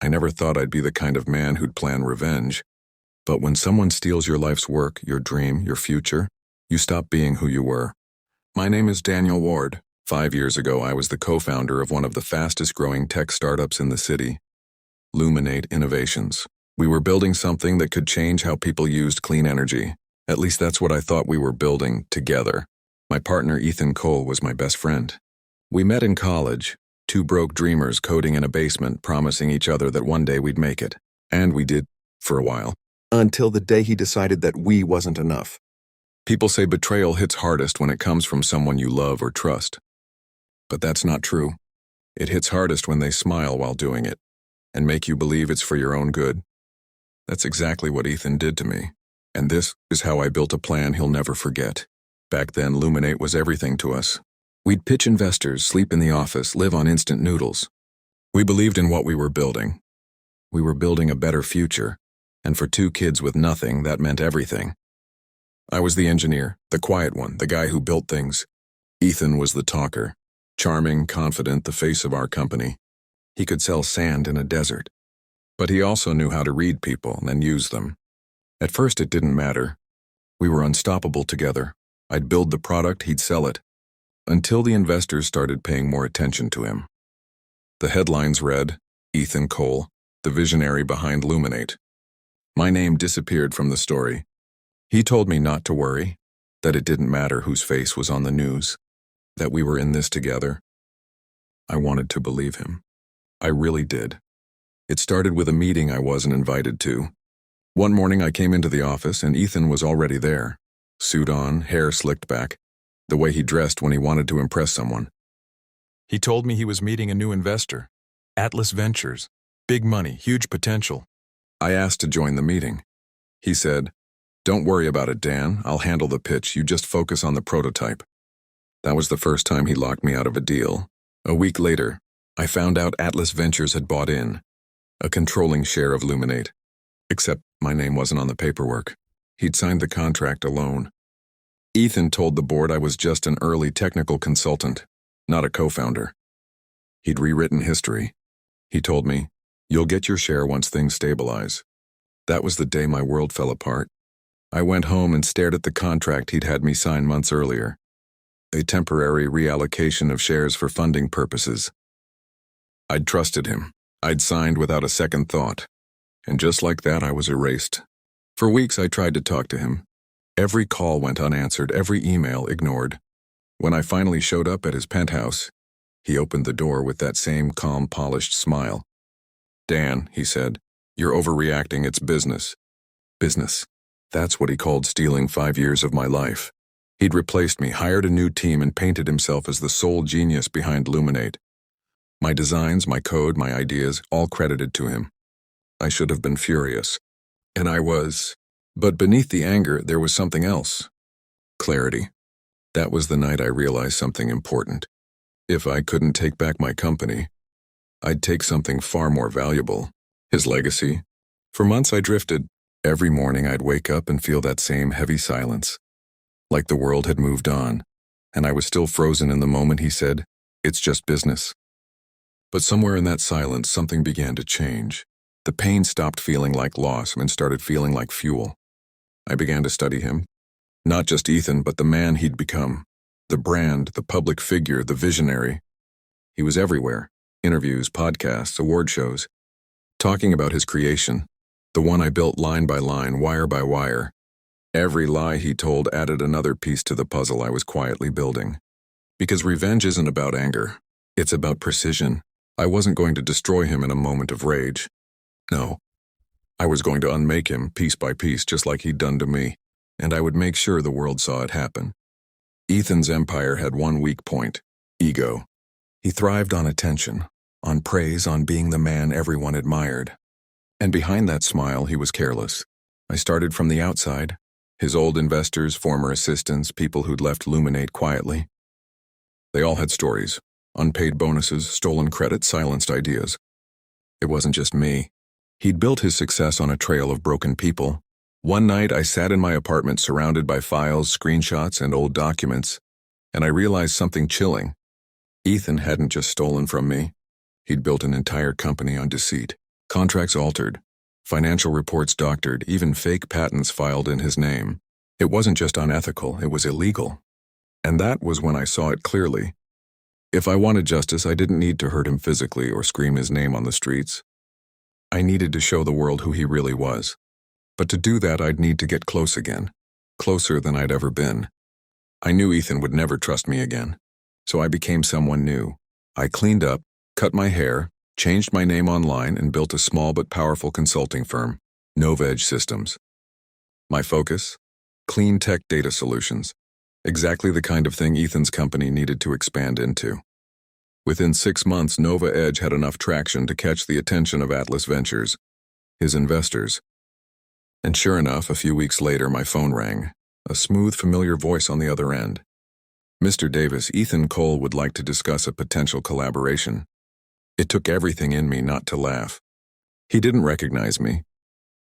I never thought I'd be the kind of man who'd plan revenge. But when someone steals your life's work, your dream, your future, you stop being who you were. My name is Daniel Ward. 5 years ago, I was the co-founder of one of the fastest-growing tech startups in the city, Luminate Innovations. We were building something that could change how people used clean energy. At least that's what I thought we were building together. My partner, Ethan Cole, was my best friend. We met in college, two broke dreamers coding in a basement, promising each other that one day we'd make it. And we did, for a while. Until the day he decided that we wasn't enough. People say betrayal hits hardest when it comes from someone you love or trust. But that's not true. It hits hardest when they smile while doing it, and make you believe it's for your own good. That's exactly what Ethan did to me. And this is how I built a plan he'll never forget. Back then, Luminate was everything to us. We'd pitch investors, sleep in the office, live on instant noodles. We believed in what we were building. We were building a better future, and for two kids with nothing, that meant everything. I was the engineer, the quiet one, the guy who built things. Ethan was the talker, charming, confident, the face of our company. He could sell sand in a desert. But he also knew how to read people and use them. At first, it didn't matter. We were unstoppable together. I'd build the product, he'd sell it. Until the investors started paying more attention to him. The headlines read, Ethan Cole, the visionary behind Luminate. My name disappeared from the story. He told me not to worry, that it didn't matter whose face was on the news, that we were in this together. I wanted to believe him. I really did. It started with a meeting I wasn't invited to. One morning I came into the office and Ethan was already there. Suit on, hair slicked back, the way he dressed when he wanted to impress someone. He told me he was meeting a new investor, Atlas Ventures, big money, huge potential. I asked to join the meeting. He said, "Don't worry about it, Dan. I'll handle the pitch. You just focus on the prototype." That was the first time he locked me out of a deal. A week later, I found out Atlas Ventures had bought in, a controlling share of Luminate. Except my name wasn't on the paperwork. He'd signed the contract alone. Ethan told the board I was just an early technical consultant, not a co-founder. He'd rewritten history. He told me, "You'll get your share once things stabilize." That was the day my world fell apart. I went home and stared at the contract he'd had me sign months earlier. A temporary reallocation of shares for funding purposes. I'd trusted him. I'd signed without a second thought. And just like that, I was erased. For weeks, I tried to talk to him. Every call went unanswered, every email ignored. When I finally showed up at his penthouse, he opened the door with that same calm, polished smile. "Dan," he said, "you're overreacting. It's business." Business. That's what he called stealing 5 years of my life. He'd replaced me, hired a new team, and painted himself as the sole genius behind Luminate. My designs, my code, my ideas, all credited to him. I should have been furious. And I was. But beneath the anger, there was something else. Clarity. That was the night I realized something important. If I couldn't take back my company, I'd take something far more valuable. His legacy. For months I drifted. Every morning I'd wake up and feel that same heavy silence. Like the world had moved on, and I was still frozen in the moment he said, "It's just business." But somewhere in that silence, something began to change. The pain stopped feeling like loss and started feeling like fuel. I began to study him. Not just Ethan, but the man he'd become. The brand, the public figure, the visionary. He was everywhere. Interviews, podcasts, award shows. Talking about his creation. The one I built line by line, wire by wire. Every lie he told added another piece to the puzzle I was quietly building. Because revenge isn't about anger. It's about precision. I wasn't going to destroy him in a moment of rage. No. I was going to unmake him piece by piece, just like he'd done to me, and I would make sure the world saw it happen. Ethan's empire had one weak point: ego. He thrived on attention, on praise, on being the man everyone admired. And behind that smile, he was careless. I started from the outside. His old investors, former assistants, people who'd left Luminate quietly. They all had stories. Unpaid bonuses, stolen credit, silenced ideas. It wasn't just me. He'd built his success on a trail of broken people. One night, I sat in my apartment surrounded by files, screenshots, and old documents, and I realized something chilling. Ethan hadn't just stolen from me. He'd built an entire company on deceit. Contracts altered, financial reports doctored, even fake patents filed in his name. It wasn't just unethical, it was illegal. And that was when I saw it clearly. If I wanted justice, I didn't need to hurt him physically or scream his name on the streets. I needed to show the world who he really was. But to do that, I'd need to get close again. Closer than I'd ever been. I knew Ethan would never trust me again. So I became someone new. I cleaned up, cut my hair, changed my name online, and built a small but powerful consulting firm, NovaEdge Systems. My focus? Clean tech data solutions. Exactly the kind of thing Ethan's company needed to expand into. Within 6 months, NovaEdge had enough traction to catch the attention of Atlas Ventures, his investors. And sure enough, a few weeks later, my phone rang, a smooth, familiar voice on the other end. Mr. Davis, Ethan Cole would like to discuss a potential collaboration. It took everything in me not to laugh. He didn't recognize me.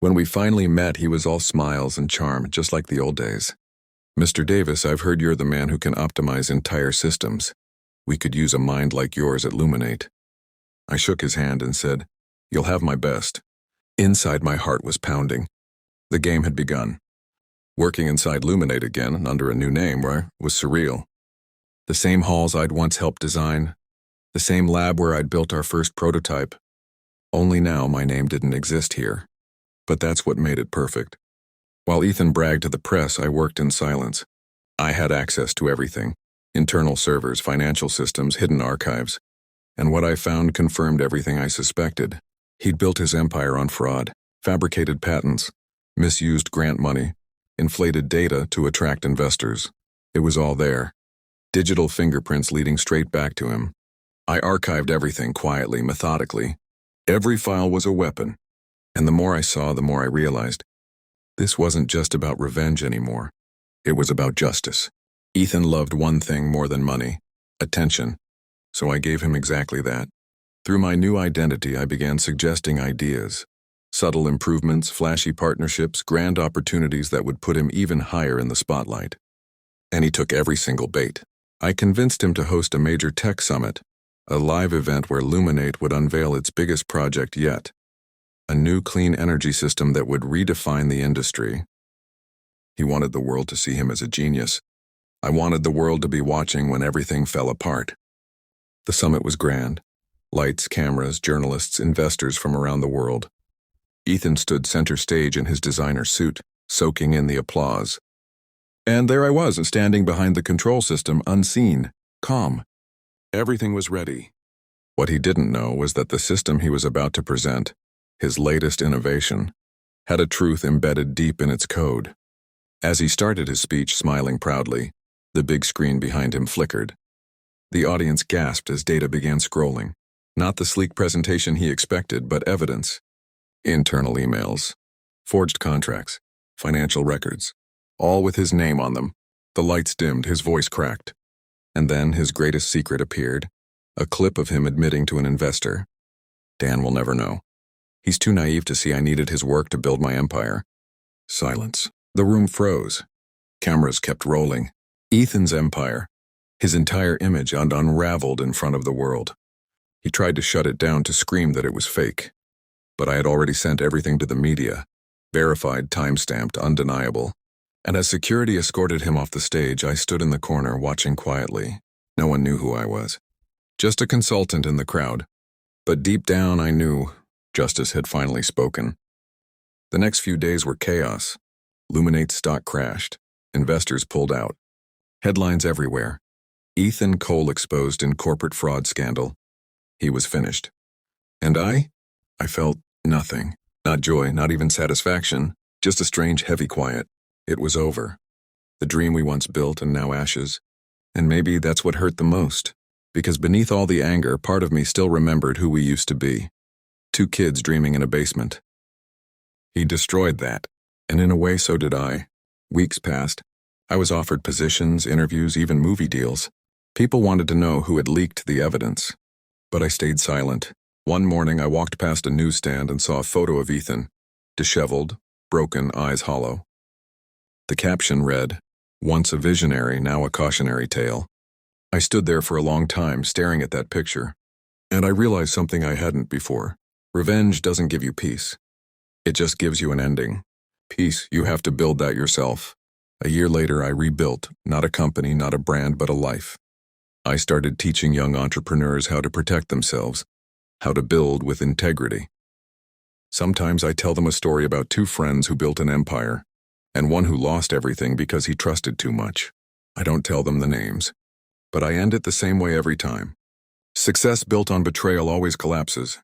When we finally met, he was all smiles and charm, just like the old days. Mr. Davis, I've heard you're the man who can optimize entire systems. We could use a mind like yours at Luminate. I shook his hand and said, "You'll have my best." Inside, my heart was pounding. The game had begun. Working inside Luminate again, under a new name, was surreal. The same halls I'd once helped design, the same lab where I'd built our first prototype. Only now my name didn't exist here. But that's what made it perfect. While Ethan bragged to the press, I worked in silence. I had access to everything. Internal servers, financial systems, hidden archives. And what I found confirmed everything I suspected. He'd built his empire on fraud, fabricated patents, misused grant money, inflated data to attract investors. It was all there. Digital fingerprints leading straight back to him. I archived everything quietly, methodically. Every file was a weapon. And the more I saw, the more I realized. This wasn't just about revenge anymore. It was about justice. Ethan loved one thing more than money: attention. So I gave him exactly that. Through my new identity, I began suggesting ideas. Subtle improvements, flashy partnerships, grand opportunities that would put him even higher in the spotlight. And he took every single bait. I convinced him to host a major tech summit, a live event where Luminate would unveil its biggest project yet. A new clean energy system that would redefine the industry. He wanted the world to see him as a genius. I wanted the world to be watching when everything fell apart. The summit was grand. Lights, cameras, journalists, investors from around the world. Ethan stood center stage in his designer suit, soaking in the applause. And there I was, standing behind the control system, unseen, calm. Everything was ready. What he didn't know was that the system he was about to present, his latest innovation, had a truth embedded deep in its code. As he started his speech, smiling proudly, the big screen behind him flickered. The audience gasped as data began scrolling. Not the sleek presentation he expected, but evidence. Internal emails, forged contracts, financial records, all with his name on them. The lights dimmed, his voice cracked. And then his greatest secret appeared, a clip of him admitting to an investor. Dan will never know. He's too naive to see I needed his work to build my empire. Silence. The room froze. Cameras kept rolling. Ethan's empire, his entire image, unraveled in front of the world. He tried to shut it down, to scream that it was fake. But I had already sent everything to the media. Verified, time-stamped, undeniable. And as security escorted him off the stage, I stood in the corner watching quietly. No one knew who I was. Just a consultant in the crowd. But deep down I knew justice had finally spoken. The next few days were chaos. Luminate's stock crashed. Investors pulled out. Headlines everywhere. Ethan Cole exposed in corporate fraud scandal. He was finished. And I felt nothing. Not joy, not even satisfaction. Just a strange, heavy quiet. It was over. The dream we once built and now ashes. And maybe that's what hurt the most. Because beneath all the anger, part of me still remembered who we used to be. 2 kids dreaming in a basement. He destroyed that. And in a way, so did I. Weeks passed. I was offered positions, interviews, even movie deals. People wanted to know who had leaked the evidence. But I stayed silent. One morning, I walked past a newsstand and saw a photo of Ethan. Disheveled, broken, eyes hollow. The caption read, "Once a visionary, now a cautionary tale." I stood there for a long time, staring at that picture. And I realized something I hadn't before. Revenge doesn't give you peace. It just gives you an ending. Peace, you have to build that yourself. A year later, I rebuilt, not a company, not a brand, but a life. I started teaching young entrepreneurs how to protect themselves, how to build with integrity. Sometimes I tell them a story about two friends who built an empire, and one who lost everything because he trusted too much. I don't tell them the names, but I end it the same way every time. Success built on betrayal always collapses.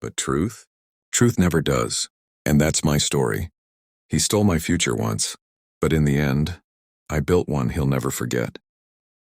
But truth? Truth never does. And that's my story. He stole my future once, but in the end, I built one he'll never forget.